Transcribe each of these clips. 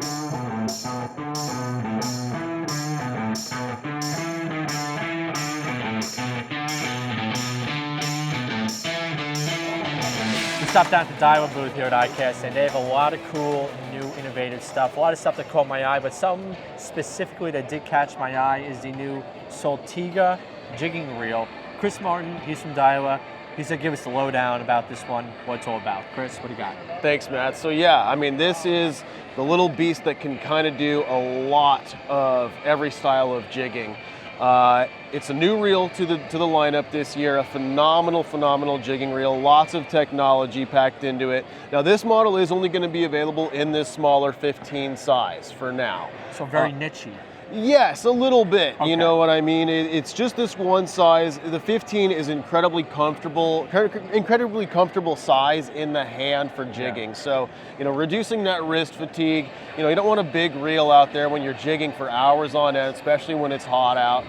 We stopped down at the Daiwa booth here at ICAST, and they have a lot of cool, new, innovative stuff. A lot of stuff that caught my eye, but something specifically that did catch my eye is the new Saltiga Jigging Reel. Chris Martin, he's from Daiwa. He said give us the lowdown about this one, what it's all about. Chris, what do you got? Thanks, Matt. So yeah, I mean, this is the little beast that can kind of do a lot of every style of jigging. It's a new reel to the lineup this year, a phenomenal jigging reel, lots of technology packed into it. Now this model is only going to be available in this smaller 15 size for now. So very niche-y. Yes, a little bit. Okay. You know what I mean? It's just this one size. The 15 is incredibly comfortable size in the hand for jigging. Yeah. So, you know, reducing that wrist fatigue. You know, you don't want a big reel out there when you're jigging for hours on end, especially when it's hot out.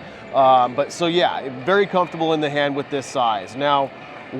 But so yeah, very comfortable in the hand with this size. Now,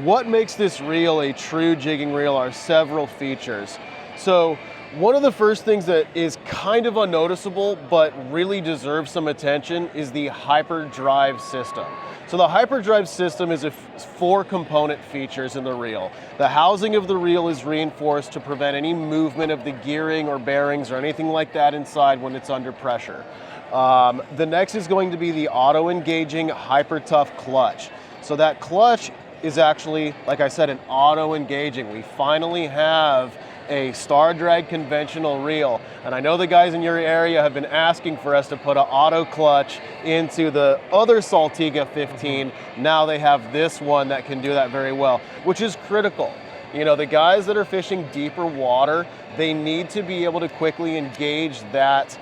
what makes this reel a true jigging reel are several features. So, one of the first things that is kind of unnoticeable but really deserves some attention is the Hyperdrive system. So the Hyperdrive system is 4 component features in the reel. The housing of the reel is reinforced to prevent any movement of the gearing or bearings or anything like that inside when it's under pressure. The next is going to be the auto-engaging Hyper Tough clutch. So that clutch is actually, like I said, an auto-engaging. We finally have a star drag conventional reel, and I know the guys in your area have been asking for us to put an auto clutch into the other Saltiga 15. Now they have this one that can do that very well, which is critical. You know, the guys that are fishing deeper water, they need to be able to quickly engage that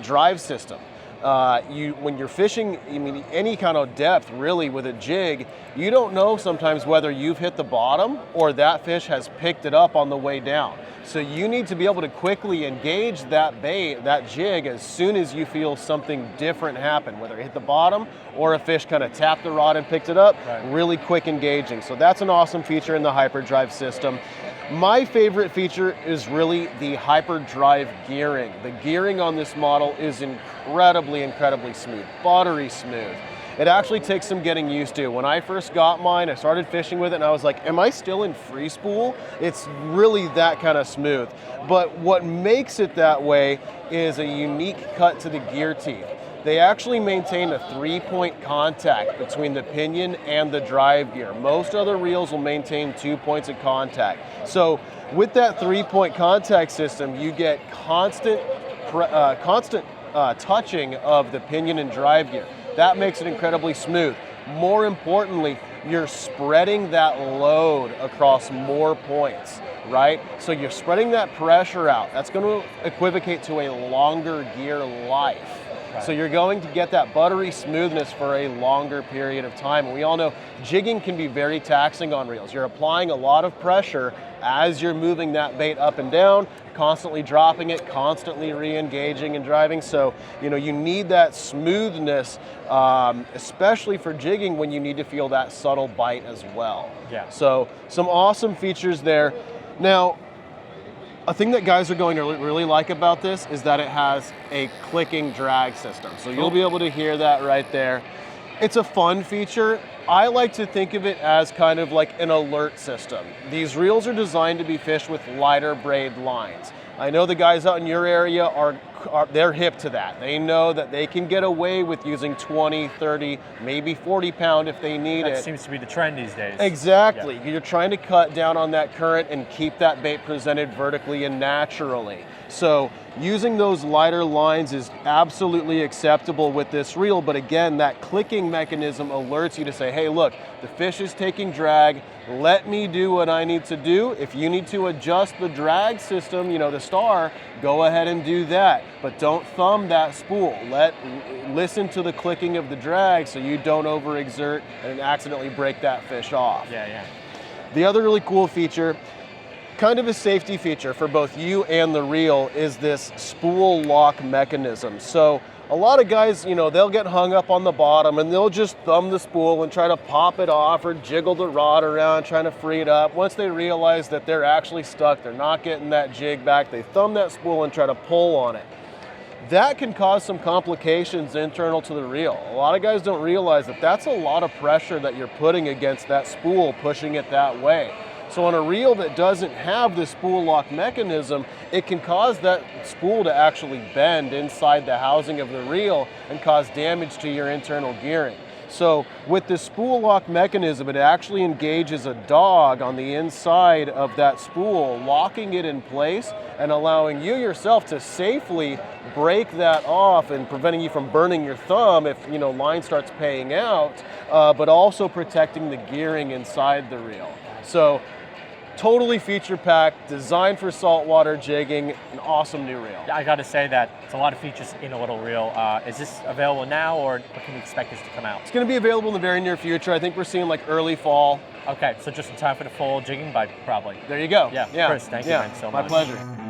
drive system. When you're fishing, I mean, any kind of depth really with a jig, you don't know sometimes whether you've hit the bottom or that fish has picked it up on the way down. So you need to be able to quickly engage that bait, that jig, as soon as you feel something different happen, whether it hit the bottom or a fish kind of tapped the rod and picked it up. Right. Really quick engaging. So that's an awesome feature in the Hyperdrive system. My favorite feature is really the Hyperdrive gearing. The gearing on this model is incredibly smooth, buttery smooth. It actually takes some getting used to. When I first got mine, I started fishing with it and I was like, am I still in free spool? It's really that kind of smooth. But what makes it that way is a unique cut to the gear teeth. They actually maintain a 3-point contact between the pinion and the drive gear. Most other reels will maintain 2 points of contact. So with that 3-point contact system, you get constant touching of the pinion and drive gear. That makes it incredibly smooth. More importantly, you're spreading that load across more points, right? So you're spreading that pressure out. That's going to equivocate to a longer gear life. Right. So you're going to get that buttery smoothness for a longer period of time. And we all know jigging can be very taxing on reels. You're applying a lot of pressure as you're moving that bait up and down, constantly dropping it, constantly re-engaging and driving. So, you know, you need that smoothness, especially for jigging when you need to feel that subtle bite as well. Yeah. So some awesome features there. Now, a thing that guys are going to really like about this is that it has a clicking drag system. So you'll be able to hear that right there. It's a fun feature. I like to think of it as kind of like an alert system. These reels are designed to be fished with lighter braid lines. I know the guys out in your area they're hip to that. They know that they can get away with using 20, 30, maybe 40 pound if they need it. That seems to be the trend these days. Exactly. Yeah. You're trying to cut down on that current and keep that bait presented vertically and naturally. So using those lighter lines is absolutely acceptable with this reel, but again, that clicking mechanism alerts you to say, hey, look, the fish is taking drag, let me do what I need to do. If you need to adjust the drag system, you know, the star, go ahead and do that. But don't thumb that spool. Listen to the clicking of the drag so you don't overexert and accidentally break that fish off. Yeah. The other really cool feature, kind of a safety feature for both you and the reel, is this spool lock mechanism. So a lot of guys, you know, they'll get hung up on the bottom and they'll just thumb the spool and try to pop it off or jiggle the rod around trying to free it up. Once they realize that they're actually stuck, they're not getting that jig back, they thumb that spool and try to pull on it. That can cause some complications internal to the reel. A lot of guys don't realize that that's a lot of pressure that you're putting against that spool, pushing it that way. So on a reel that doesn't have the spool lock mechanism, it can cause that spool to actually bend inside the housing of the reel and cause damage to your internal gearing. So with the spool lock mechanism, it actually engages a dog on the inside of that spool, locking it in place and allowing you yourself to safely break that off and preventing you from burning your thumb if, you know, line starts paying out, but also protecting the gearing inside the reel. So totally feature packed, designed for saltwater jigging, an awesome new reel. I got to say that it's a lot of features in a little reel. Is this available now, or can we expect this to come out? It's going to be available in the very near future. I think we're seeing like early fall. Okay, so just in time for the full jigging bite, probably. There you go. Yeah, Chris, thank you, man, so much. My pleasure.